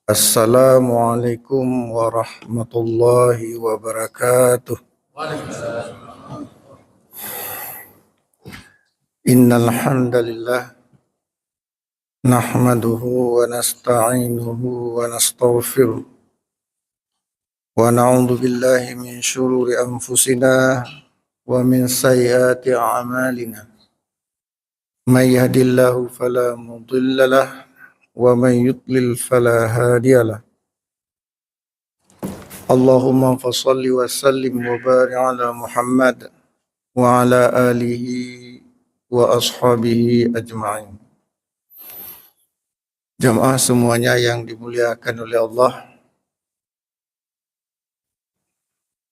Assalamualaikum warahmatullahi wabarakatuh. Innal hamdalillah nahmaduhu wa nasta'inuhu wa nastaghfiruh wa na'udzu billahi min shururi anfusina wa min sayyiati a'malina. May yahdihillahu fala mudilla lahu wa man yudlil fala hadiya lahu. Allahumma fassalli wa sallim wa barik ala Muhammad wa ala alihi wa ashabihi ajma'in. Jamaah semuanya yang dimuliakan oleh Allah,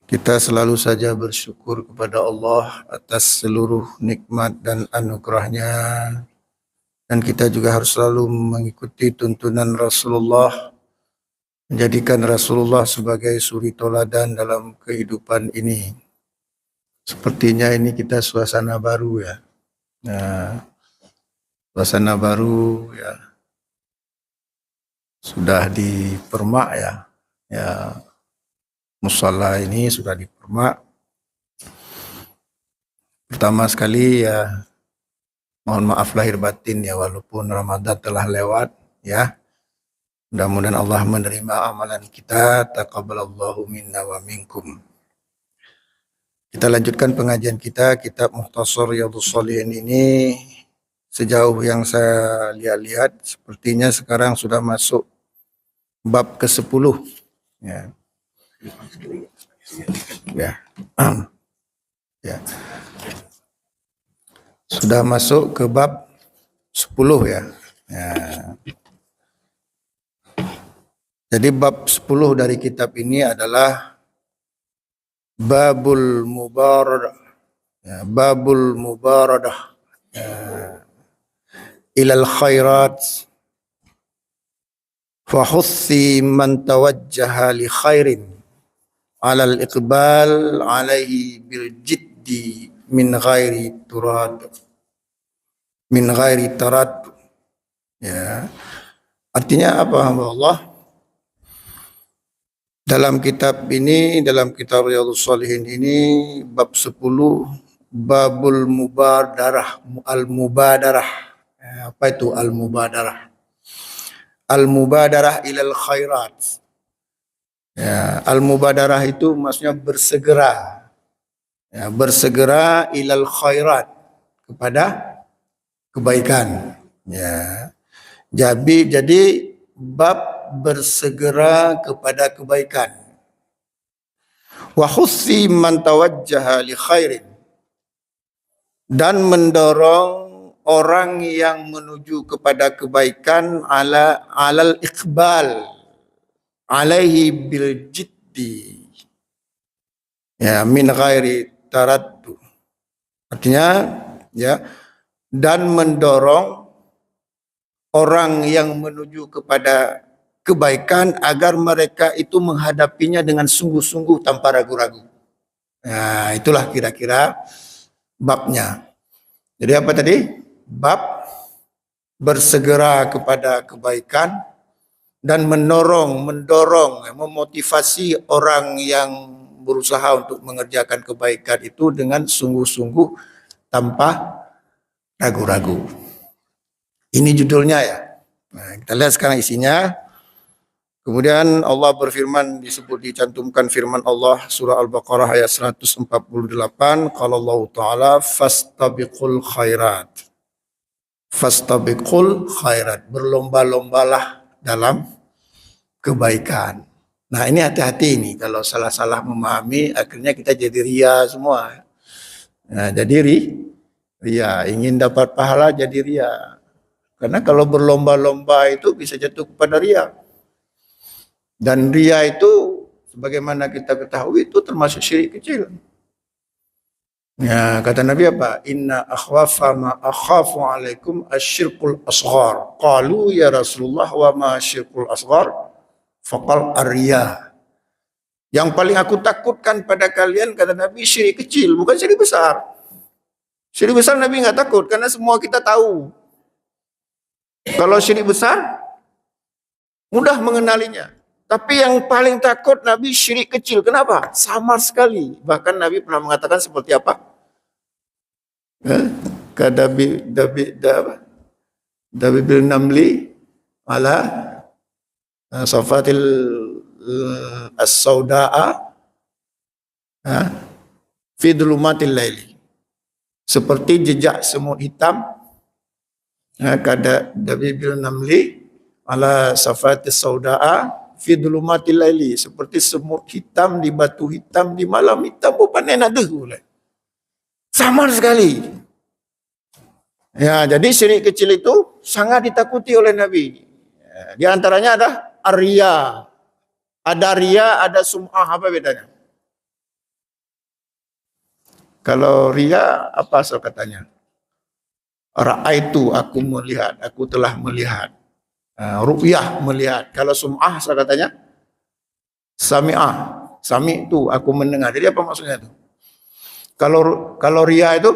kita selalu saja bersyukur kepada Allah atas seluruh nikmat dan anugerahnya, dan kita juga harus selalu mengikuti tuntunan Rasulullah, menjadikan Rasulullah sebagai suri toladan dalam kehidupan ini. Sepertinya ini kita suasana baru ya. Nah, suasana baru ya. Sudah dipermak ya. Ya, musala ini sudah dipermak. Pertama sekali ya, mohon maaf lahir batin ya, walaupun Ramadan telah lewat ya. Mudah-mudahan Allah menerima amalan kita. Taqabbalallahu minna wa minkum. Kita lanjutkan pengajian kita, kitab Mukhtasar Riyadhus Shalihin ini. Sejauh yang saya lihat, sepertinya sekarang sudah masuk bab ke-10. Ya. Ya. Ya. Sudah masuk ke bab 10 ya. Ya. Jadi bab 10 dari kitab ini adalah Babul Mubaradah. Ya, Babul Mubaradah. Ya. Ilal khairat. Fahussi man tawajjaha li khairin alal iqbal alaihi bil jiddi min ghairi tarad. Ya. Artinya apa, hamba Allah? Dalam kitab ini, dalam kitab Riyadhus Shalihin ini, bab 10, Babul Mubadarah, Al-Mubadarah. Apa itu Al-Mubadarah? Al-Mubadarah ilal khairat. Ya, Al-Mubadarah itu maksudnya bersegera. Ya, bersegera ilal khairat, kepada kebaikan. Ya. Jadi bab bersegera kepada kebaikan. Wa khussi man tawajjaha li khairin, dan mendorong orang yang menuju kepada kebaikan alal iqbal alaihi bil jiddi, ya, min ghairi taraddu. Artinya ya, dan mendorong orang yang menuju kepada kebaikan agar mereka itu menghadapinya dengan sungguh-sungguh tanpa ragu-ragu. Nah, itulah kira-kira babnya. Jadi apa tadi? Bab bersegera kepada kebaikan dan mendorong, memotivasi orang yang berusaha untuk mengerjakan kebaikan itu dengan sungguh-sungguh tanpa ragu-ragu. Ini judulnya ya. Nah, kita lihat sekarang isinya. Kemudian Allah berfirman, dicantumkan firman Allah surah Al-Baqarah ayat 148, qala Allah Ta'ala fastabiqul khairat. Fastabiqul khairat, berlomba-lombalah dalam kebaikan. Nah, ini hati-hati ini, kalau salah-salah memahami akhirnya kita jadi ria semua. Nah, jadi ria, ingin dapat pahala jadi ria. Karena kalau berlomba-lomba itu bisa jatuh kepada ria. Dan ria itu sebagaimana kita ketahui itu termasuk syirik kecil. Ya, kata Nabi apa? Inna akhwafa ma akhafu alaikum asyirkul asghar. Qalu ya Rasulullah wa ma asyirkul asghar? Faqal ar-riya. Yang paling aku takutkan pada kalian, kata Nabi, syirik kecil, bukan syirik besar. Syirik besar Nabi enggak takut karena semua kita tahu. Kalau syirik besar mudah mengenalinya. Tapi yang paling takut Nabi syirik kecil. Kenapa? Samar sekali. Bahkan Nabi pernah mengatakan seperti apa? Kadabi bil namli ala safatil as-sauda'a fi dhulumatil laili. Seperti jejak semut hitam kadabi bil namli ala safatis sauda'a fi dhulumatil laili. Seperti semut hitam di batu hitam di malam hitam. Bukan ada pula. Samar sekali. Ya, jadi syirik kecil itu sangat ditakuti oleh Nabi. Di antaranya ada ar-riya. Ada riya, ada sum'ah. Apa bedanya? Kalau riya, apa asal katanya? Ra'aitu, aku melihat. Aku telah melihat. Ru'yah, melihat. Kalau sum'ah, asal katanya? Sami'ah. Sami' itu, aku mendengar. Jadi apa maksudnya itu? Kalau riya itu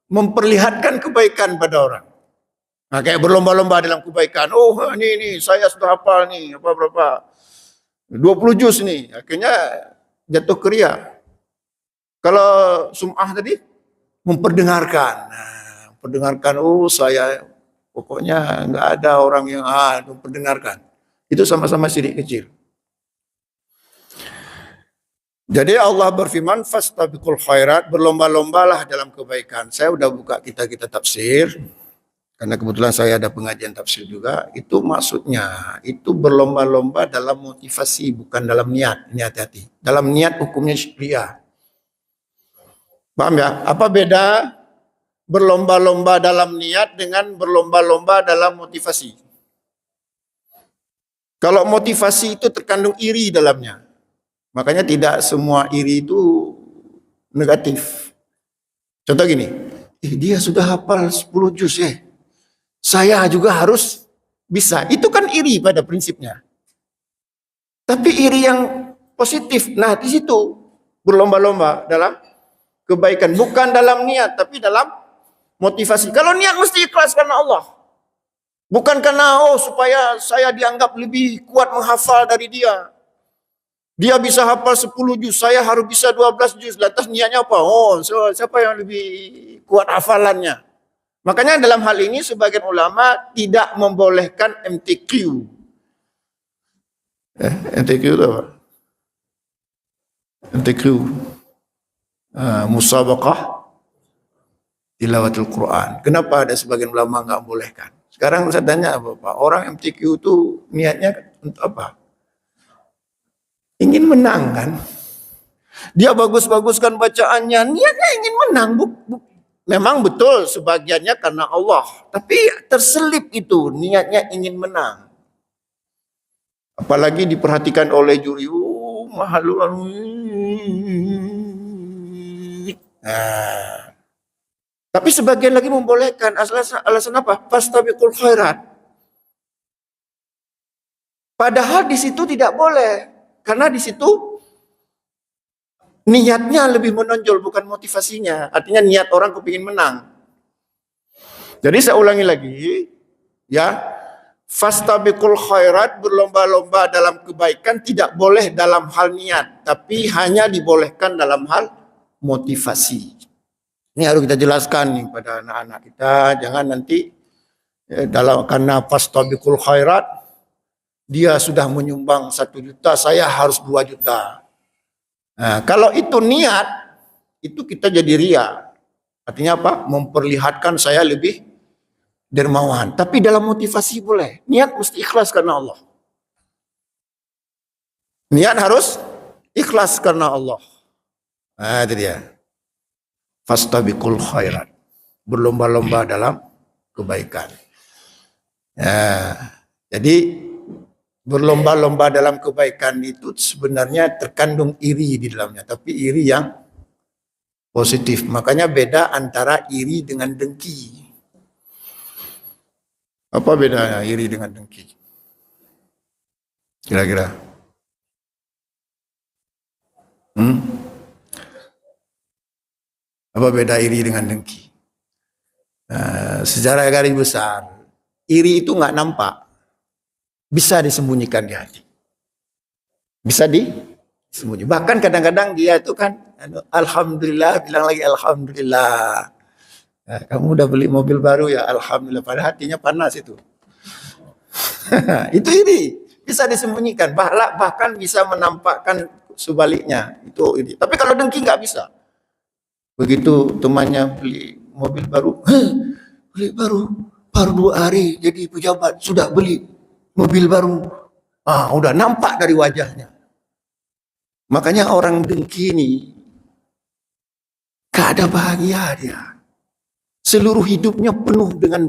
memperlihatkan kebaikan pada orang. Nah, kayak berlomba-lomba dalam kebaikan. Oh, ini saya sudah hafal nih, berapa 20 juz nih. Akhirnya jatuh ke riya. Kalau sum'ah tadi memperdengarkan. Nah, memperdengarkan, oh saya pokoknya enggak ada orang yang memperdengarkan. Itu sama-sama syirik kecil. Jadi Allah berfirman, fastabiqul khairat, berlomba-lombalah dalam kebaikan. Saya udah buka kita tafsir, karena kebetulan saya ada pengajian tafsir juga. Itu maksudnya, itu berlomba-lomba dalam motivasi, bukan dalam niat. Ini hati-hati. Dalam niat hukumnya syariah. Paham ya? Apa beda berlomba-lomba dalam niat dengan berlomba-lomba dalam motivasi? Kalau motivasi itu terkandung iri dalamnya. Makanya tidak semua iri itu negatif. Contoh gini, dia sudah hafal 10 juz saya juga harus bisa. Itu kan iri pada prinsipnya. Tapi iri yang positif, nah di situ berlomba-lomba dalam kebaikan. Bukan dalam niat, tapi dalam motivasi. Kalau niat mesti ikhlas karena Allah. Bukan karena, supaya saya dianggap lebih kuat menghafal dari dia. Dia bisa hafal 10 juz, saya harus bisa 12 juz. Lantas niatnya apa? Siapa yang lebih kuat hafalannya? Makanya dalam hal ini sebagian ulama tidak membolehkan MTQ. MTQ itu apa? MTQ. Musabaqah tilawatul Quran. Kenapa ada sebagian ulama nggak bolehkan? Sekarang saya tanya Bapak, orang MTQ itu niatnya untuk apa? Ingin menang kan? Dia bagus-baguskan bacaannya, niatnya ingin menang. Memang betul sebagiannya karena Allah, tapi terselip itu niatnya ingin menang. Apalagi diperhatikan oleh juri, mahal. Nah, tapi sebagian lagi membolehkan. Alasan apa? Fastabiqul khairat. Padahal di situ tidak boleh. Karena di situ niatnya lebih menonjol, bukan motivasinya. Artinya niat orang kepingin menang. Jadi saya ulangi lagi, ya, fastabiqul khairat, berlomba-lomba dalam kebaikan tidak boleh dalam hal niat, tapi hanya dibolehkan dalam hal motivasi. Ini harus kita jelaskan nih pada anak-anak kita, jangan nanti karena fastabiqul khairat dia sudah menyumbang 1 juta, saya harus 2 juta. Nah, kalau itu niat, itu kita jadi ria. Artinya apa? Memperlihatkan saya lebih dermawan. Tapi dalam motivasi boleh. Niat mesti ikhlas karena Allah. Niat harus ikhlas karena Allah. Nah, itu dia. Fastabiqul khairat. Berlomba-lomba dalam kebaikan. Jadi berlomba-lomba dalam kebaikan itu sebenarnya terkandung iri di dalamnya, tapi iri yang positif. Makanya beda antara iri dengan dengki. Apa bedanya iri dengan dengki? Kira-kira? Apa beda iri dengan dengki? Secara garis besar, iri itu nggak nampak. bisa disembunyikan di hati. Bisa disembunyikan. Bahkan kadang-kadang dia itu kan, alhamdulillah, bilang lagi alhamdulillah. Nah, kamu udah beli mobil baru ya, alhamdulillah. Padahal hatinya panas itu. Itu ini bisa disembunyikan, bahkan bisa menampakkan sebaliknya. Itu ini. Tapi kalau dengki nggak bisa. Begitu temannya beli mobil baru, beli baru 2 hari jadi pejabat sudah beli mobil baru. Udah nampak dari wajahnya. Makanya orang dengki ini gak ada bahagia dia. Seluruh hidupnya penuh dengan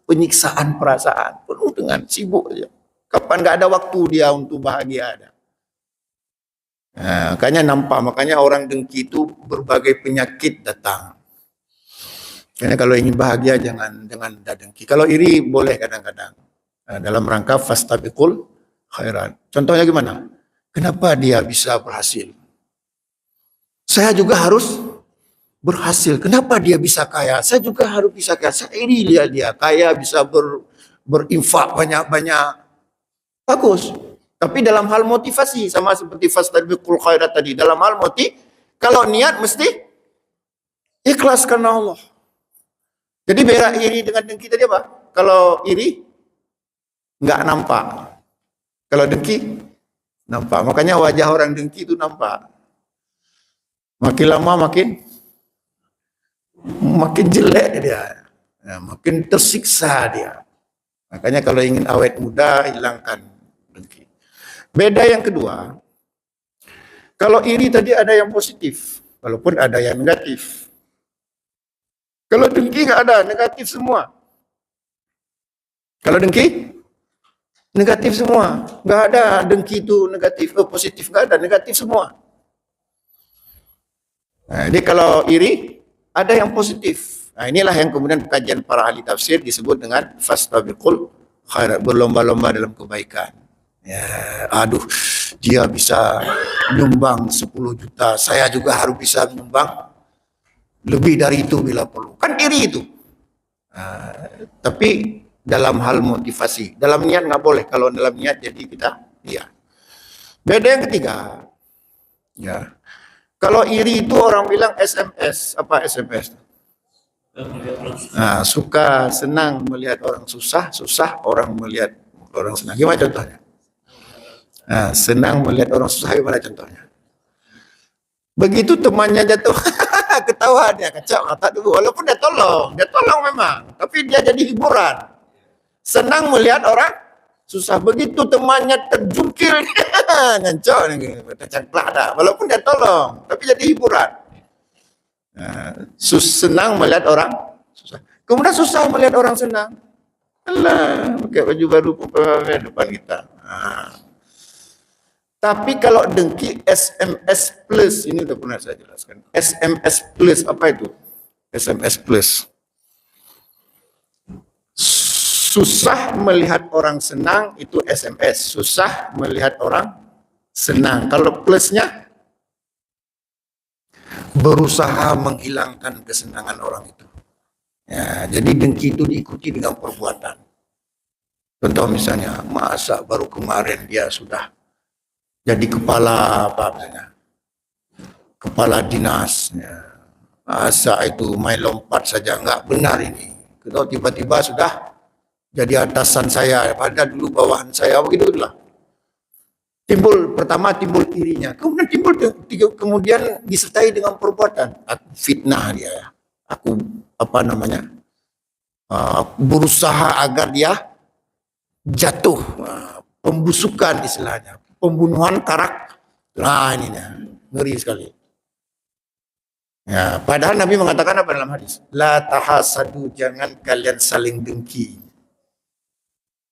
penyiksaan perasaan, penuh dengan sibuk aja. Kapan gak ada waktu dia untuk bahagia ada. Nah, makanya orang dengki itu berbagai penyakit datang. Karena kalau ingin bahagia jangan ada dengki. Kalau iri boleh kadang-kadang. Dalam rangka fastabiqul khairat. Contohnya gimana? Kenapa dia bisa berhasil? Saya juga harus berhasil. Kenapa dia bisa kaya? Saya juga harus bisa kaya. Saya iri dia kaya, bisa berinfak banyak-banyak. Bagus. Tapi dalam hal motivasi, sama seperti fastabiqul khairat tadi. Dalam hal kalau niat mesti ikhlas karena Allah. Jadi beda iri dengan dengki tadi apa? Kalau iri nggak nampak. Kalau dengki nampak. Makanya wajah orang dengki itu nampak. Makin lama makin jelek dia. Makin tersiksa dia. Makanya kalau ingin awet muda, hilangkan dengki. Beda yang kedua. Kalau iri tadi ada yang positif. Walaupun ada yang negatif. Kalau dengki nggak ada, negatif semua. Kalau dengki negatif semua, nggak ada dengki itu negatif, positif nggak ada, negatif semua. Nah, jadi kalau iri ada yang positif. Nah, inilah yang kemudian kajian para ahli tafsir disebut dengan fastabiqul khairat, berlomba-lomba dalam kebaikan. Ya, dia bisa nyumbang 10 juta, saya juga harus bisa nyumbang lebih dari itu bila perlu. Kan iri itu. Tapi dalam hal motivasi, dalam niat nggak boleh. Kalau dalam niat jadi kita, iya. Beda yang ketiga, ya. Kalau iri itu orang bilang SMS, apa SMS? Suka, senang melihat orang susah orang melihat orang senang. Gimana contohnya? Senang melihat orang susah, gimana contohnya? Begitu temannya jatuh, ketawa dia, kacau kata dulu. Walaupun dia tolong memang, tapi dia jadi hiburan. Senang melihat orang susah. Begitu temannya terjungkil, ngancok, tercangklak dah. Walaupun dia tolong, tapi jadi hiburan. Senang melihat orang susah. Kemudian susah melihat orang senang. Alah, pakai baju baru depan kita. Tapi kalau dengki SMS plus, ini udah pernah saya jelaskan. SMS plus, apa itu? SMS plus. Susah melihat orang senang, itu SMS. Susah melihat orang senang. Kalau plusnya, berusaha menghilangkan kesenangan orang itu. Ya, jadi dengki itu diikuti dengan perbuatan. Contoh misalnya, masa baru kemarin dia sudah jadi kepala apa misalnya, kepala dinas, masa itu main lompat saja, nggak benar ini. Kalau tiba-tiba sudah jadi atasan saya, pada dulu bawahan saya, begitulah. Pertama timbul irinya, kemudian disertai dengan perbuatan, fitnah dia. Aku berusaha agar dia jatuh, pembusukan istilahnya. Pembunuhan karakter. Nah ini ngeri sekali. Ya, padahal Nabi mengatakan apa dalam hadis? La tahasadu, jangan kalian saling dengki.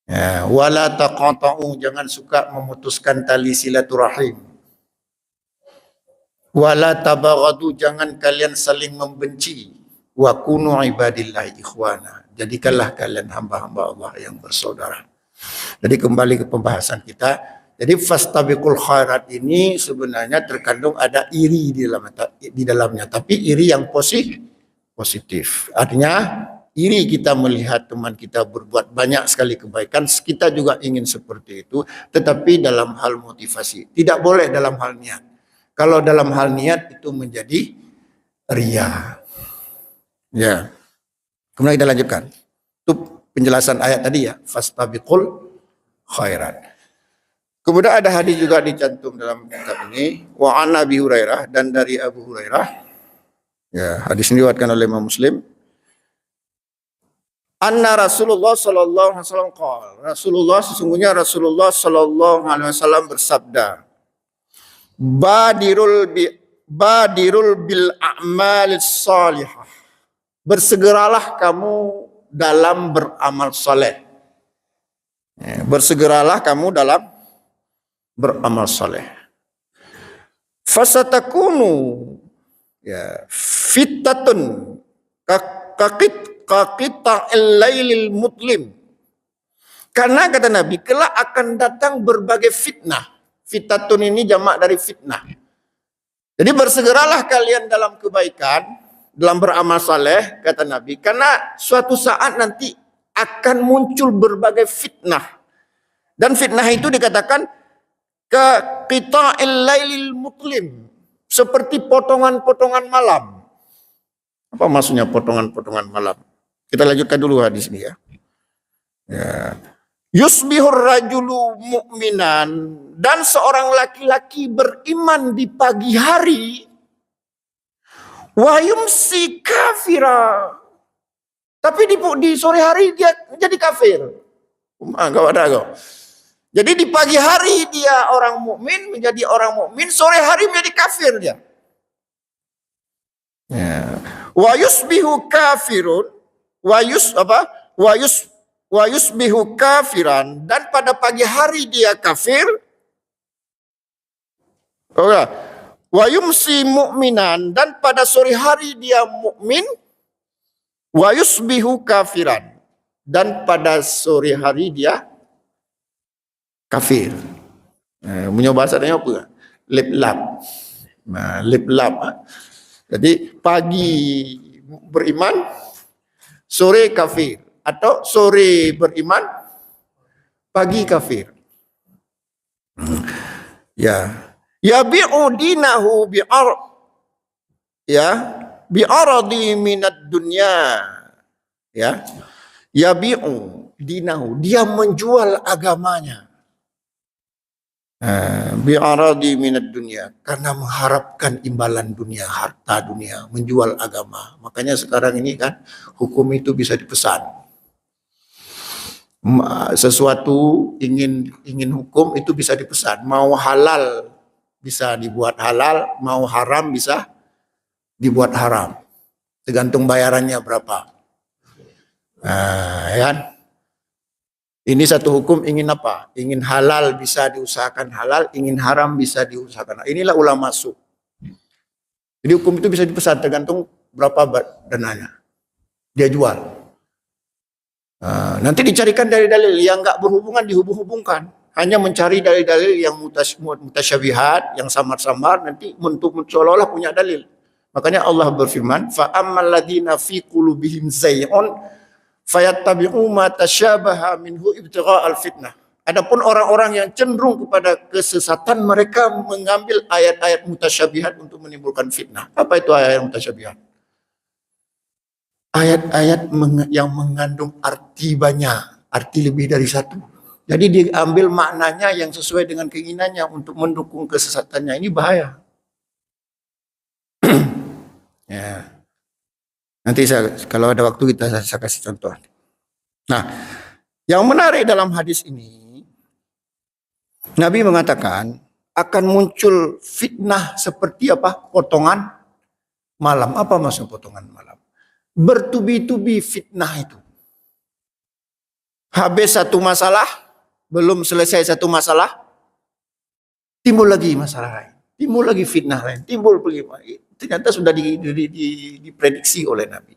Ya, wala taqata'u, jangan suka memutuskan tali silaturahim. Wala tabaghadu, jangan kalian saling membenci. Wa kunu ibadillahi ikhwana. Jadikanlah kalian hamba-hamba Allah yang bersaudara. Jadi kembali ke pembahasan kita. Jadi fastabiqul khairat ini sebenarnya terkandung ada iri di dalamnya, tapi iri yang positif. Artinya iri kita melihat teman kita berbuat banyak sekali kebaikan, kita juga ingin seperti itu, tetapi dalam hal motivasi. Tidak boleh dalam hal niat. Kalau dalam hal niat itu menjadi riya. Ya. Kemudian kita lanjutkan. Itu penjelasan ayat tadi ya, fastabiqul khairat. Kemudian ada hadis juga dicantum dalam kitab ini, wa an Abi Hurairah, dan dari Abu Hurairah. Ya, hadis ini diriwayatkan oleh Imam Muslim. Anna Rasulullah sallallahu alaihi wasallam qala. Sesungguhnya Rasulullah sallallahu alaihi wasallam bersabda, Badirul bil a'malis salihah. Bersegeralah kamu dalam beramal saleh. Ya, bersegeralah kamu dalam beramal saleh. Fasatakunu ya fittatun kaqita'il lailil mutlim. Karena kata Nabi, kelak akan datang berbagai fitnah. Fittatun ini jamak dari fitnah. Jadi bersegeralah kalian dalam kebaikan, dalam beramal saleh, kata Nabi, karena suatu saat nanti akan muncul berbagai fitnah. Dan fitnah itu dikatakan ke qita'il lailil mutlim, seperti potongan-potongan malam. Apa maksudnya potongan-potongan malam? Kita lanjutkan dulu hadis ini ya. Ya. Yusbihur rajulu mu'minan, dan seorang laki-laki beriman di pagi hari, wa yumsi kafira, tapi di sore hari dia jadi kafir. Jadi di pagi hari dia orang mukmin menjadi orang mukmin, sore hari menjadi kafir dia. Ya. Wa yusbihu kafirun, wa yusbihu kafiran, dan pada pagi hari dia kafir. Wa yumsi mu'minan, dan pada sore hari dia mukmin. Wa yusbihu kafiran, dan pada sore hari dia kafir. Punya bahasa dia apa? Lip-lap. Nah, lip-lap. Jadi pagi beriman, sore kafir. Atau sore beriman, pagi kafir. Ya. Yabi'u dinahu bi'aradi minad dunya. Ya. Yabi'u dinahu, dia menjual agamanya. Bi'aradi minad dunya, karena mengharapkan imbalan dunia, harta dunia, menjual agama. Makanya sekarang ini kan hukum itu bisa dipesan. Sesuatu ingin hukum itu bisa dipesan. Mau halal bisa dibuat halal, mau haram bisa dibuat haram. Tergantung bayarannya berapa. Ya kan? Ini satu hukum ingin apa? Ingin halal bisa diusahakan halal, ingin haram bisa diusahakan. Inilah ulama masuk. Jadi hukum itu bisa dipesan tergantung berapa dananya. Dia jual. Nanti dicarikan dalil-dalil yang enggak berhubungan dihubung-hubungkan. Hanya mencari dalil-dalil yang mutasyabihat, yang samar-samar, nanti seolah-olah punya dalil. Makanya Allah berfirman, fa ammal ladzina fi qulubihim zay'un fayattabi'u ma tasyabaha minhu ibtigha'al fitnah. Adapun orang-orang yang cenderung kepada kesesatan, mereka mengambil ayat-ayat mutasyabihat untuk menimbulkan fitnah. Apa itu ayat mutasyabihat? Ayat-ayat yang mengandung arti banyak, arti lebih dari satu. Jadi diambil maknanya yang sesuai dengan keinginannya untuk mendukung kesesatannya. Ini bahaya. Ya. Nanti kalau ada waktu saya kasih contoh. Nah, yang menarik dalam hadis ini, Nabi mengatakan akan muncul fitnah seperti apa? Potongan malam. Apa maksud potongan malam? Bertubi-tubi fitnah itu. Habis satu masalah, belum selesai satu masalah, timbul lagi masalah lain, timbul lagi fitnah lain, timbul lagi. Ternyata sudah diprediksi oleh Nabi.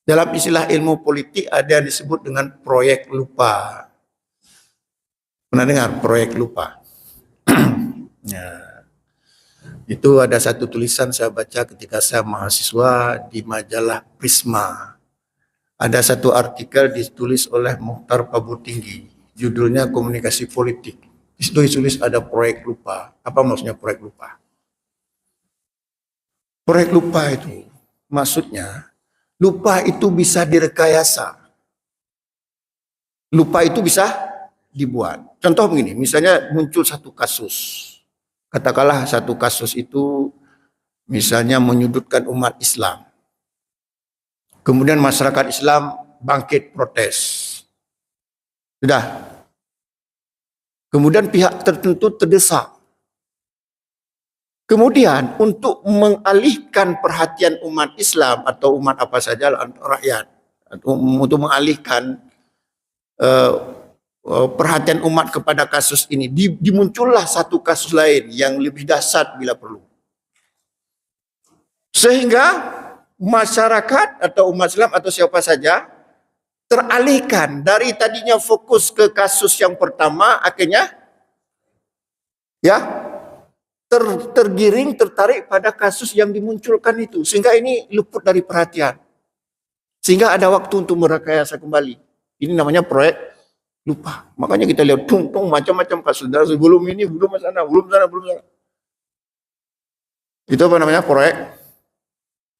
Dalam istilah ilmu politik ada yang disebut dengan proyek lupa. Pernah dengar proyek lupa? Ya. Itu ada satu tulisan saya baca ketika saya mahasiswa di majalah Prisma. Ada satu artikel ditulis oleh Mukhtar Pabutinggi, judulnya Komunikasi Politik. Di situ ditulis ada proyek lupa. Apa maksudnya proyek lupa? Proyek lupa itu maksudnya lupa itu bisa direkayasa. Lupa itu bisa dibuat. Contoh begini, misalnya muncul satu kasus. Katakanlah satu kasus itu misalnya menyudutkan umat Islam. Kemudian masyarakat Islam bangkit protes. Sudah. Kemudian pihak tertentu terdesak. Kemudian untuk mengalihkan perhatian umat Islam atau umat apa saja rakyat, untuk mengalihkan perhatian umat kepada kasus ini, dimuncullah satu kasus lain yang lebih dahsyat bila perlu. Sehingga masyarakat atau umat Islam atau siapa saja teralihkan dari tadinya fokus ke kasus yang pertama, akhirnya ya tergiring, tertarik pada kasus yang dimunculkan itu, sehingga ini luput dari perhatian, sehingga ada waktu untuk merekayasa kembali. Ini namanya proyek lupa. Makanya kita lihat macam-macam kasus dari sebelum ini, belum sana. Itu apa namanya? Proyek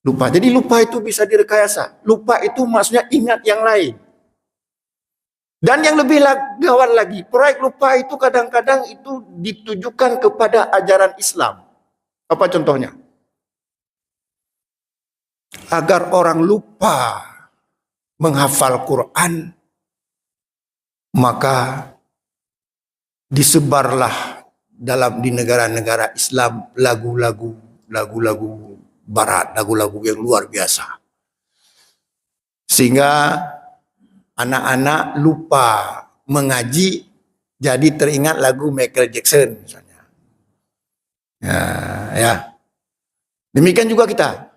lupa. Jadi lupa itu bisa direkayasa. Lupa itu maksudnya ingat yang lain. Dan yang lebih gawat lagi, proyek lupa itu kadang-kadang itu ditujukan kepada ajaran Islam. Apa contohnya? Agar orang lupa menghafal Quran, maka disebarlah di negara-negara Islam lagu-lagu barat, lagu-lagu yang luar biasa. Sehingga anak-anak lupa mengaji, jadi teringat lagu Michael Jackson misalnya. Ya. Demikian juga kita.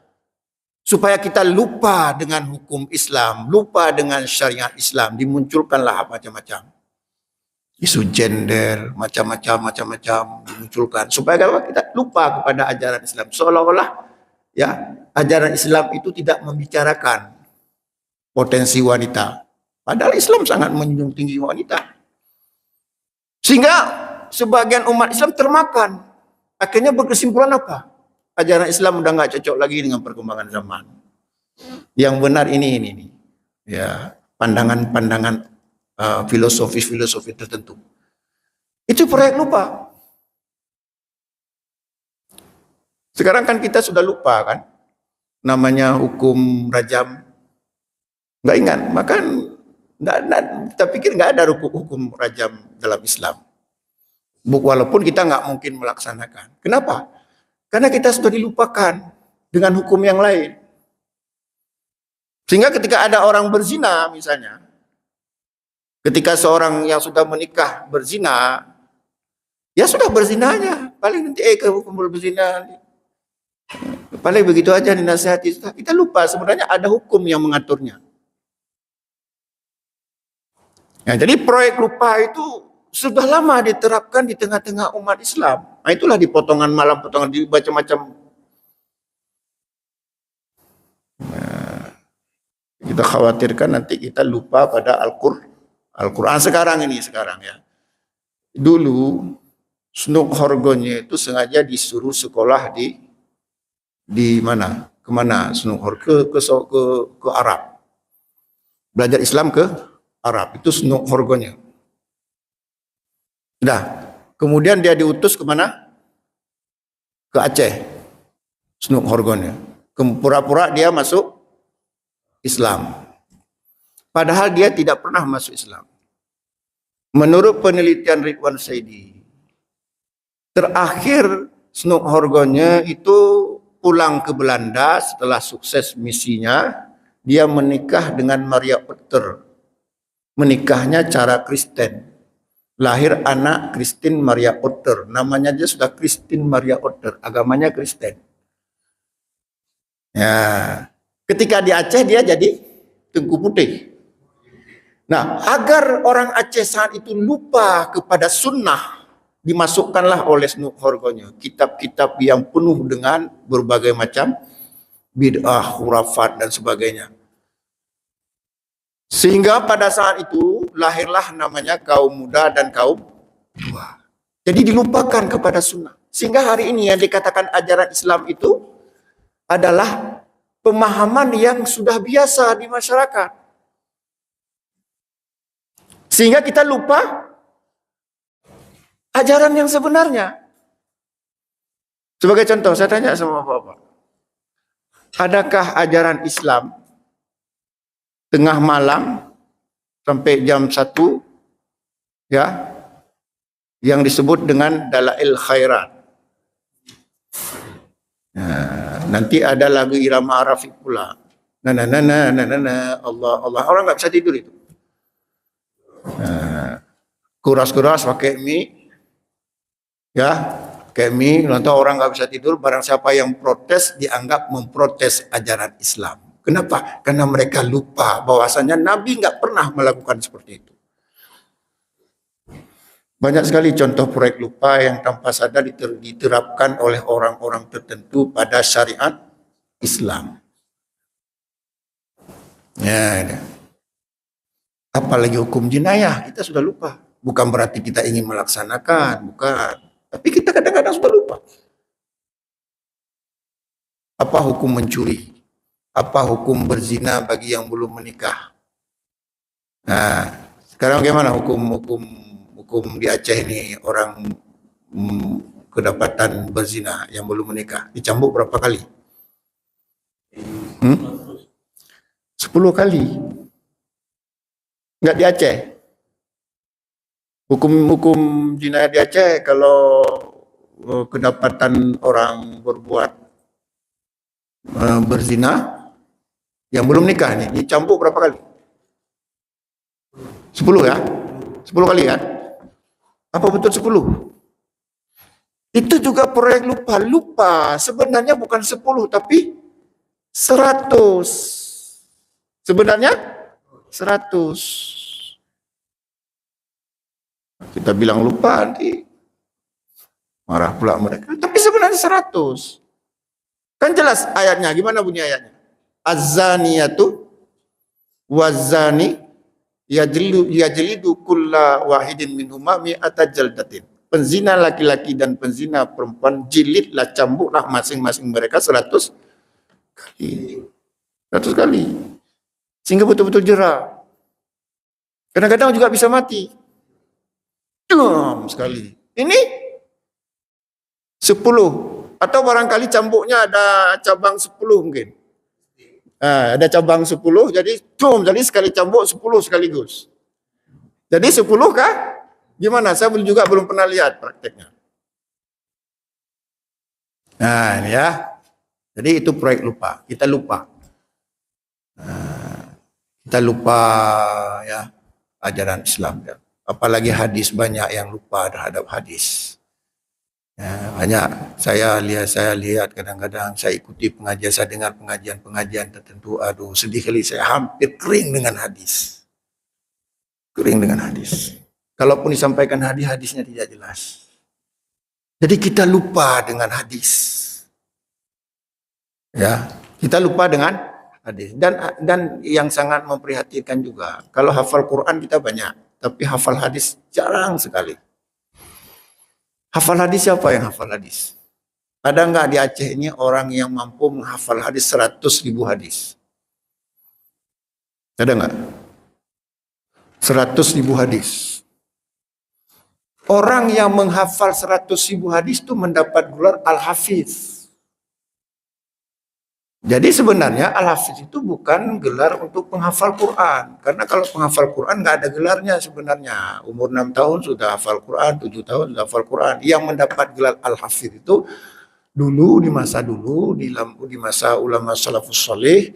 Supaya kita lupa dengan hukum Islam, lupa dengan syariat Islam, dimunculkanlah macam-macam. Isu gender, macam-macam dimunculkan. Supaya kita lupa kepada ajaran Islam. Seolah-olah ya ajaran Islam itu tidak membicarakan potensi wanita. Padahal Islam sangat menjunjung tinggi wanita. Sehingga sebagian umat Islam termakan. Akhirnya berkesimpulan apa? Ajaran Islam udah nggak cocok lagi dengan perkembangan zaman. Yang benar ini. Ya, pandangan-pandangan filosofi tertentu. Itu proyek lupa. Sekarang kan kita sudah lupa kan, namanya hukum rajam. Nggak ingat, maka kita pikir nggak ada hukum rajam dalam Islam. Walaupun kita nggak mungkin melaksanakan. Kenapa? Karena kita sudah dilupakan dengan hukum yang lain. Sehingga ketika ada orang berzina misalnya, ketika seorang yang sudah menikah berzina, ya sudah berzinanya, paling nanti ke hukum berzina, paling begitu aja dinasihati. Kita lupa sebenarnya ada hukum yang mengaturnya. Ya, jadi proyek lupa itu sudah lama diterapkan di tengah-tengah umat Islam. Nah, itulah di potongan malam, potongan di macam-macam. Nah, kita khawatirkan nanti kita lupa pada Al-Quran sekarang ya. Dulu Snuk Horgonnya itu sengaja disuruh sekolah di mana? Kemana Snuk Horgon? Ke Arab. Belajar Islam ke Arab. Itu Snuk Horgonnya. Nah, kemudian dia diutus kemana? Ke Aceh. Snuk Horgonnya. Pura-pura dia masuk Islam. Padahal dia tidak pernah masuk Islam. Menurut penelitian Ridwan Saidi, terakhir Snuk Horgonnya itu pulang ke Belanda setelah sukses misinya. Dia menikah dengan Maria Otter. Menikahnya cara Kristen. Lahir anak Christine Maria Otter. Namanya dia sudah Christine Maria Otter. Agamanya Kristen. Ya, ketika di Aceh dia jadi Tengku Putih. Nah, agar orang Aceh saat itu lupa kepada sunnah, dimasukkanlah oleh Snuk Horgonnya kitab-kitab yang penuh dengan berbagai macam bid'ah, khurafat dan sebagainya. Sehingga pada saat itu lahirlah namanya kaum muda dan kaum tua. Jadi dilupakan kepada sunnah. Sehingga hari ini yang dikatakan ajaran Islam itu adalah pemahaman yang sudah biasa di masyarakat. Sehingga kita lupa ajaran yang sebenarnya. Sebagai contoh, saya tanya sama Bapak, adakah ajaran Islam tengah malam sampai jam 1 ya yang disebut dengan dalail khairat? Nah, nanti ada lagu irama Arafiq pula. Allah Allah, orang nggak bisa tidur itu. Kuras-kuras pakai mie, ya, pakai mie. Lantas orang nggak bisa tidur. Barang siapa yang protes dianggap memprotes ajaran Islam. Kenapa? Karena mereka lupa bahwasanya Nabi nggak pernah melakukan seperti itu. Banyak sekali contoh proyek lupa yang tanpa sadar diterapkan oleh orang-orang tertentu pada syariat Islam. Ya, apalagi hukum jenayah, kita sudah lupa. Bukan berarti kita ingin melaksanakan, bukan. Tapi kita kadang-kadang sudah lupa. Apa hukum mencuri? Apa hukum berzina bagi yang belum menikah? Nah, sekarang bagaimana hukum di Aceh ini orang kedapatan berzina yang belum menikah dicambuk berapa kali? 10 kali. Enggak di Aceh. Hukum zina di Aceh kalau kedapatan orang berbuat berzina yang belum nikah nih dicambuk berapa kali? 10 ya? 10 kali kan? Apa betul 10? Itu juga proyek lupa. Sebenarnya bukan 10 tapi 100. Sebenarnya 100. Kita bilang lupa nanti marah pula mereka. Tapi sebenarnya 100. Kan jelas ayatnya. Gimana bunyi ayatnya? Az-zaniyatu waz-zani yajlidu kulla wahidin minhuma mi'ata jaldatin. Penzina laki-laki dan penzina perempuan jilidlah, cambuklah masing-masing mereka 100 kali. 100 kali. Sehingga betul-betul jerah. Kadang-kadang juga bisa mati. Sekali. Ini 10. Atau barangkali cambuknya ada cabang 10 mungkin. Ada cabang 10, jadi sekali cambuk 10 sekaligus. Jadi 10 kah? Gimana? Saya juga belum pernah lihat prakteknya. Nah, ini ya. Jadi itu proyek lupa. Kita lupa. Kita lupa ya ajaran Islam. Apalagi hadis, banyak yang lupa terhadap hadis. Ya, banyak saya lihat kadang-kadang saya ikuti pengajian, saya dengar pengajian tertentu, aduh sedih kali, saya hampir kering dengan hadis. Kalaupun disampaikan hadisnya tidak jelas. Jadi kita lupa dengan hadis. Ya, kita lupa dengan hadis. Dan yang sangat memprihatinkan juga, kalau hafal Quran kita banyak, tapi hafal hadis jarang sekali. Hafal hadis siapa yang hafal hadis? Ada enggak di Aceh ini orang yang mampu menghafal hadis 100.000 hadis? Ada enggak? 100.000 hadis. Orang yang menghafal 100.000 hadis itu mendapat gelar Al-Hafiz. Jadi sebenarnya Al-Hafiz itu bukan gelar untuk penghafal Quran. Karena kalau penghafal Quran nggak ada gelarnya sebenarnya. Umur 6 tahun sudah hafal Quran, 7 tahun sudah hafal Quran. Yang mendapat gelar Al-Hafiz itu di masa ulama salafus saleh,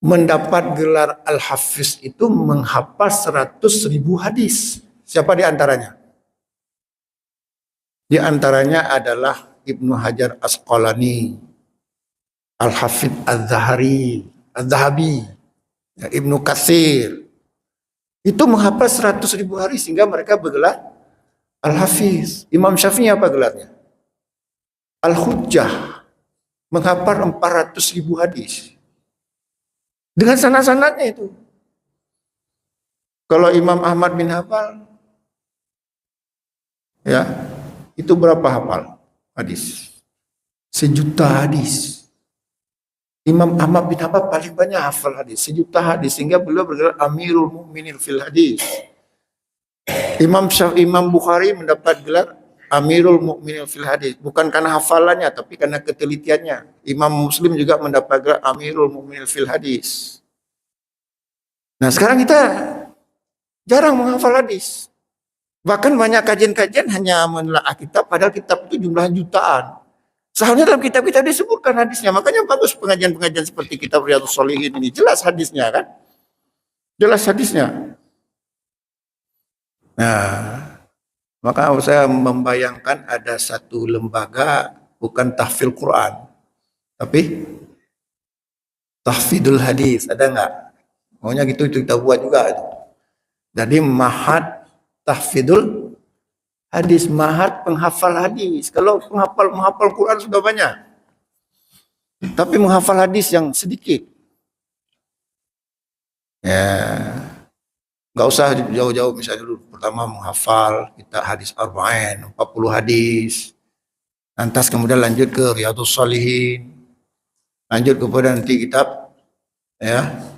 mendapat gelar Al-Hafiz itu menghafal 100.000 hadis. Siapa di antaranya? Di antaranya adalah Ibnu Hajar Asqalani, Al-Hafidh Az-Zahabi, Ibnu Katsir. Itu menghafal 100.000 hadis sehingga mereka bergelar Al-Hafiz. Imam Syafi'i apa gelarnya? Al-Hujjah, menghafal 400.000 hadis. Dengan sanad-sanadnya itu. Kalau Imam Ahmad bin Hambal, ya, itu berapa hafal hadis? 1 juta hadis. Imam Ahmad bin Hambal paling banyak hafal hadis, 1 juta hadis, sehingga beliau bergelar Amirul Mukminin fil hadis. Imam Bukhari mendapat gelar Amirul Mukminin fil hadis, bukan karena hafalannya tapi karena ketelitiannya. Imam Muslim juga mendapat gelar Amirul Mukminin fil hadis. Nah, sekarang kita jarang menghafal hadis. Bahkan banyak kajian-kajian hanya menelaah kitab, padahal kitab itu jumlah jutaan. Seharusnya dalam kitab-kitab disebutkan hadisnya. Makanya bagus pengajian-pengajian seperti kitab Riyadhus Shalihin ini. Jelas hadisnya kan? Jelas hadisnya. Nah, maka saya membayangkan ada satu lembaga, bukan tahfidz Quran, tapi tahfidzul hadis. Ada enggak? Maunya gitu itu kita buat juga itu. Jadi Ma'had tahfidzul hadis, Ma'had penghafal hadis. Kalau menghafal Quran sudah banyak, tapi menghafal hadis yang sedikit. Ya, nggak usah jauh-jauh. Misalnya dulu pertama menghafal kita hadis arba'in, 40 hadis. Lantas kemudian lanjut ke Riyadhus Shalihin. Lanjut kepada nanti kitab ya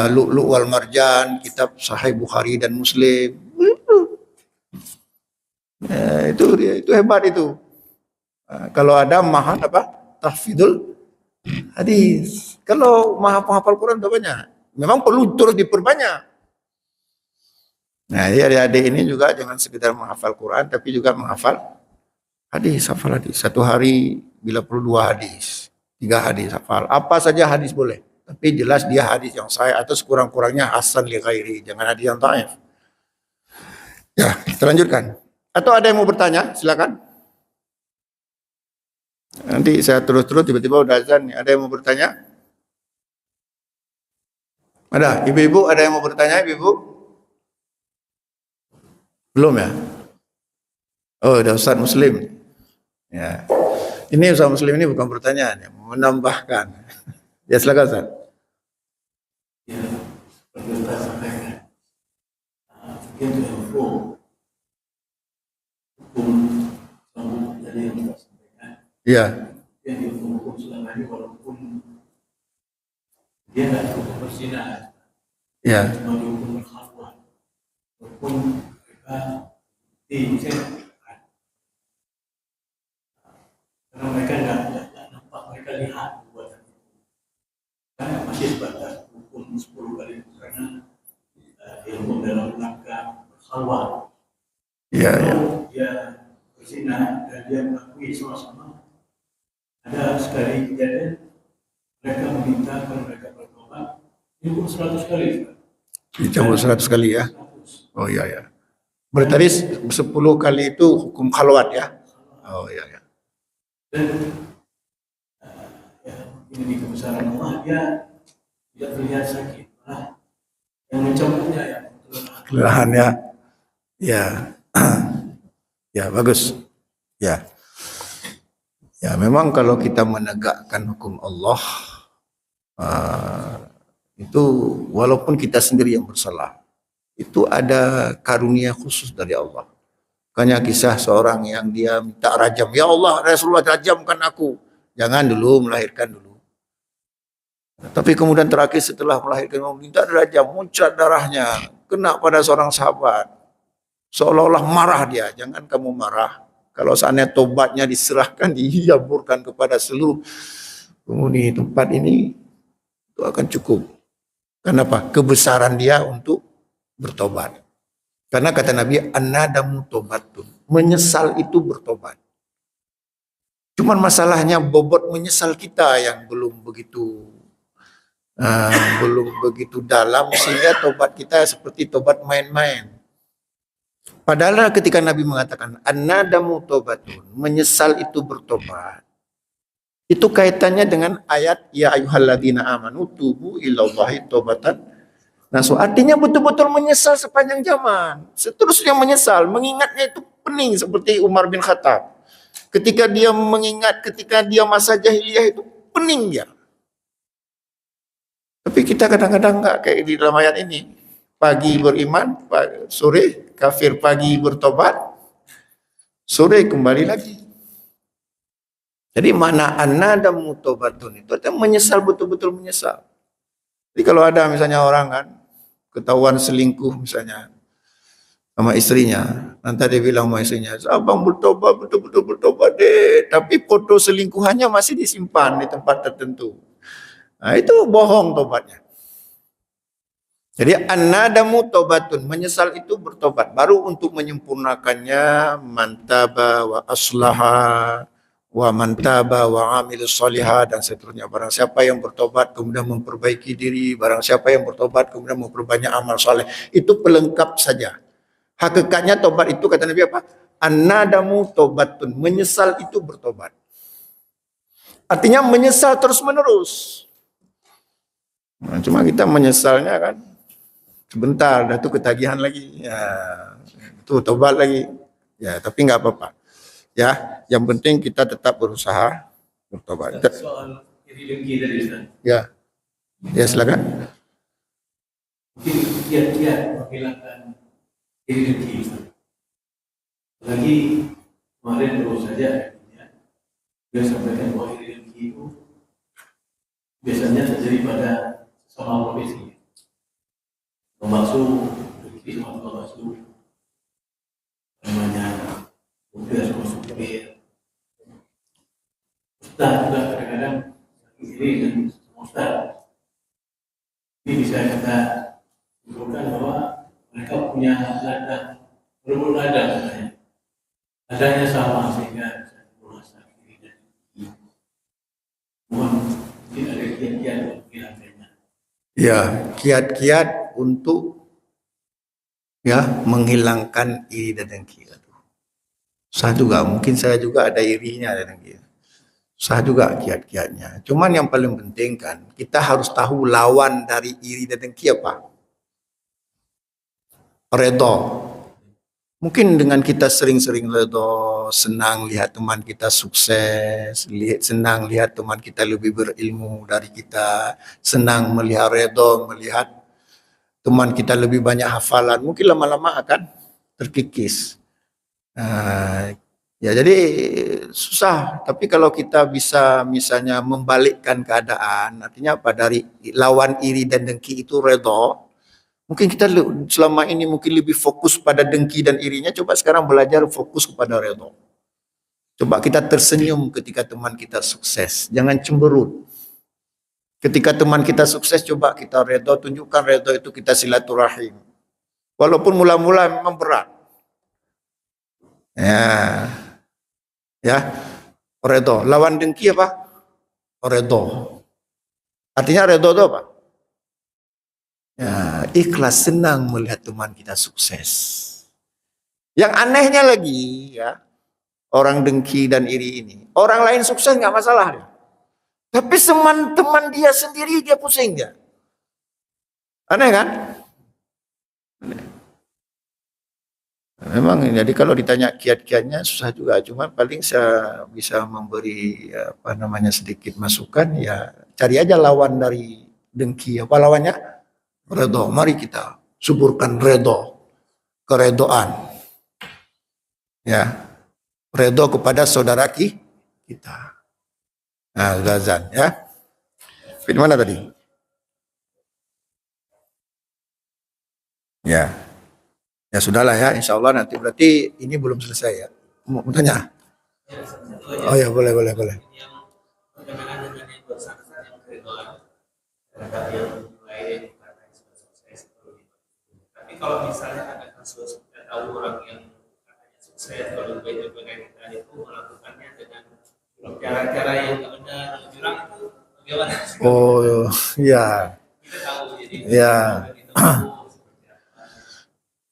Lu'lu' wal Marjan, kitab Sahih Bukhari dan Muslim. Ya, itu hebat itu. Kalau ada Ma'had apa? Tahfidzul hadis. Kalau menghafal Quran udah banyak. Memang perlu terus diperbanyak. Nah, jadi adik-adik ini juga jangan sekedar menghafal Quran, tapi juga menghafal hadis, hafal hadis. 1 hari bila perlu 2 hadis, 3 hadis hafal. Apa saja hadis boleh, tapi jelas dia hadis yang sahih atau sekurang-kurangnya hasan li ghairi, jangan hadis yang dhaif. Ya, kita lanjutkan. Atau ada yang mau bertanya? Silakan. Nanti saya terus-terus tiba-tiba udah azan nih. Ada yang mau bertanya? Ada, ibu-ibu ada yang mau bertanya, ibu-ibu? Belum ya? Oh, udah Ustaz Muslim. Ya. Ini Ustaz Muslim ini bukan pertanyaan, ya, menambahkan. Ya, silakan Ustaz. Ya, seperti Ustaz sampaikan. Itu yang hukum dari yang Ustaz sampaikan. Iya. Yang hukum selama ini walaupun dia tidak hukum berzina. Iya. Cuma dihukum berkhalwat. Walaupun mereka dicek. Karena mereka tidak nampak, mereka lihat perbuatan itu. Karena masih sebatas hukum 10 kali karena dihukum dalam rangka berkhalwat. Iya, iya. Dia berzina dan dia mengakui sama-sama. Ada sekali kejadian mereka meminta kalau mereka bertobat dihukum 100 kali. Dicabut 100 kali ya. Oh iya ya. Berarti tadi 10 kali itu hukum khalwat ya. Oh iya ya. Dan ini kebesaran Allah, dia tidak terlihat sakit, malah yang mencabutnya ya Kelelahan ya. Ya. Ya, bagus. Ya. Ya, memang kalau kita menegakkan hukum Allah, itu walaupun kita sendiri yang bersalah, itu ada karunia khusus dari Allah. Makanya kisah seorang yang dia minta rajam, ya Allah Rasulullah rajamkan aku. Jangan dulu melahirkan dulu. Tapi kemudian terakhir setelah melahirkan minta rajam, muncrat darahnya, kena pada seorang sahabat. Seolah-olah marah dia, jangan kamu marah. Kalau seandainya tobatnya diserahkan, dihiburkan kepada seluruh penghuni tempat ini, itu akan cukup. Kenapa? Kebesaran dia untuk bertobat. Karena kata Nabi, an-nadamu tobatun. Menyesal itu bertobat. Cuman masalahnya bobot menyesal kita yang belum begitu dalam, sehingga tobat kita seperti tobat main-main. Padahal ketika Nabi mengatakan an-nadamu tobatun, menyesal itu bertobat, itu kaitannya dengan ayat ya ayyuhalladzina amanu tubu ilallahi tobatan nasuha. Artinya betul-betul menyesal sepanjang zaman, seterusnya menyesal, mengingatnya itu pening seperti Umar bin Khattab. Ketika dia mengingat ketika dia masa jahiliyah itu pening dia. Tapi kita kadang-kadang enggak kayak di dalam ayat ini. pagi beriman, sore kafir, pagi bertobat, sore kembali lagi. Jadi makna an-nadamu taubatun itu artinya menyesal, betul-betul menyesal. Jadi kalau ada misalnya orang kan ketahuan selingkuh misalnya sama istrinya, nanti dia bilang sama istrinya, abang bertobat, betul-betul bertobat deh, tapi foto selingkuhannya masih disimpan di tempat tertentu. Nah, itu bohong tobatnya. Jadi an-nadamu taubatun, menyesal itu bertobat. Baru untuk menyempurnakannya, mantaba wa aslaha wa mantaba wa amilus solihah dan seterusnya. Barang siapa yang bertobat kemudian memperbaiki diri, barang siapa yang bertobat kemudian memperbanyak amal soleh, itu pelengkap saja. Hakikatnya tobat itu kata Nabi apa? An-nadamu taubatun, menyesal itu bertobat. Artinya menyesal terus menerus. Nah, cuma kita menyesalnya kan sebentar, dah tu ketagihan lagi, ya, tu tobat lagi, ya, tapi nggak apa-apa, ya, yang penting kita tetap berusaha bertobat. Soal iri dengki tadi Ustaz. Ya, ya silakan. Mungkin kiat-kiat menghilangkan iri dengki Ustaz. Lagi kemarin baru saja ya, dia sampaikan bahwa iri dengki itu biasanya terjadi pada sesama profesi. Membasuh dengki sama tukang basuh, namanya supir sama supir. Ustaz juga kadang-kadang iri dengan Ustaz. Ini bisa kita simpulkan bahwa mereka punya ladang, berburu ladang sebenarnya. Ladangnya sama sehingga bisa merasa iri dan dengki. Mohon mungkin ada kiat-kiat untuk menghilangkannya. Ya, kiat-kiat untuk ya menghilangkan iri dan dengki. Susah juga, mungkin saya juga ada irinya dan dengki. Susah juga kiat-kiatnya. Cuman yang paling penting kan, kita harus tahu lawan dari iri dan dengki apa? Redho. Mungkin dengan kita sering-sering redho, senang lihat teman kita sukses, senang lihat teman kita lebih berilmu dari kita, senang melihat redho, melihat teman kita lebih banyak hafalan, mungkin lama-lama akan terkikis. Ya, jadi susah. Tapi kalau kita bisa misalnya membalikkan keadaan, artinya apa? Dari lawan iri dan dengki itu redho. Mungkin kita selama ini mungkin lebih fokus pada dengki dan irinya, coba sekarang belajar fokus kepada redho. Coba kita tersenyum ketika teman kita sukses, jangan cemberut. Ketika teman kita sukses, coba kita redho, tunjukkan redho itu kita silaturahim. Walaupun mula-mula memang berat. Ya, redho. Lawan dengki apa? Redho. Artinya redho itu apa? Ya, ikhlas, senang melihat teman kita sukses. Yang anehnya lagi ya, orang dengki dan iri ini, orang lain sukses nggak masalah ya. Tapi teman dia sendiri dia pusing dia. Aneh kan? Aneh. Memang jadi kalau ditanya kiat-kiatnya susah juga, cuma paling saya bisa memberi apa namanya sedikit masukan ya, cari aja lawan dari dengki. Apa lawannya? Redho. Mari kita suburkan redho, keredoan. Ya, redho kepada saudara kita. Nah, Zazan ya. Di mana tadi? Ya. Ya sudahlah ya, insya Allah nanti berarti ini belum selesai ya. Mau tanya? Oh ya, boleh. Tapi kalau misalnya ada kasus kita tahu orang yang katanya sukses, kalau kita itu melakukannya dengan cara-cara yang tidak benar, curang itu bagaimana? Oh ya. Kita tahu jadi. Ya.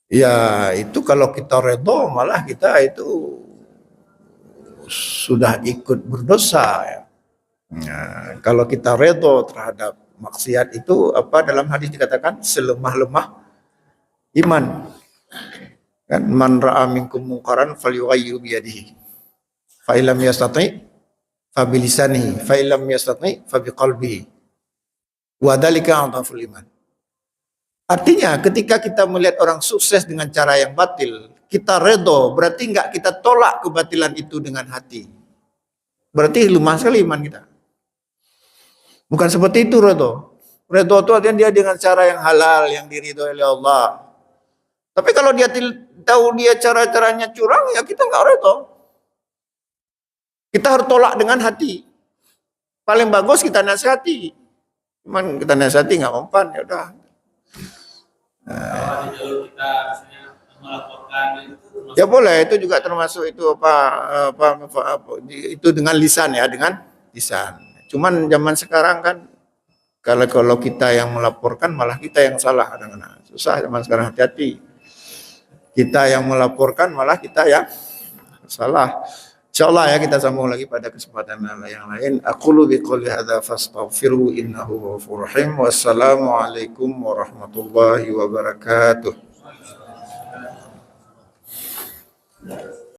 Ya itu kalau kita redho malah kita itu sudah ikut berdosa ya. Nah, kalau kita redho terhadap maksiat itu apa dalam hadis dikatakan selemah-lemah iman. Kan man ra'a minkum munkaran falyughayyir bi yadihi. Fa illam yastati fa bi lisanihi, fa illam yastati fa bi qalbihi. Wa dzalika adhaful iman. Artinya ketika kita melihat orang sukses dengan cara yang batil, kita redo, berarti enggak kita tolak kebatilan itu dengan hati. Berarti lemah sekali iman kita. Bukan seperti itu redo. Redo itu artinya dia dengan cara yang halal, yang diridhoi oleh Allah. Tapi kalau dia tahu dia cara-caranya curang, ya kita enggak redo. Kita harus tolak dengan hati. Paling bagus kita nasihati. Cuman kita nasihati enggak mempan, ya udah. Kalau ada jalur kita misalnya melaporkan itu termasuk Ya boleh, itu juga termasuk itu apa itu dengan lisan ya, dengan lisan. Cuman zaman sekarang kan kalau kita yang melaporkan malah kita yang salah kadang-kadang. Susah zaman sekarang, hati-hati. Kita yang melaporkan malah kita yang salah. Insyaallah ya kita sambung lagi pada kesempatan yang lain. Aqulu biqouli hadza fastaghfiru innahu ghafurur rahim. Wassalamualaikum warahmatullahi wabarakatuh.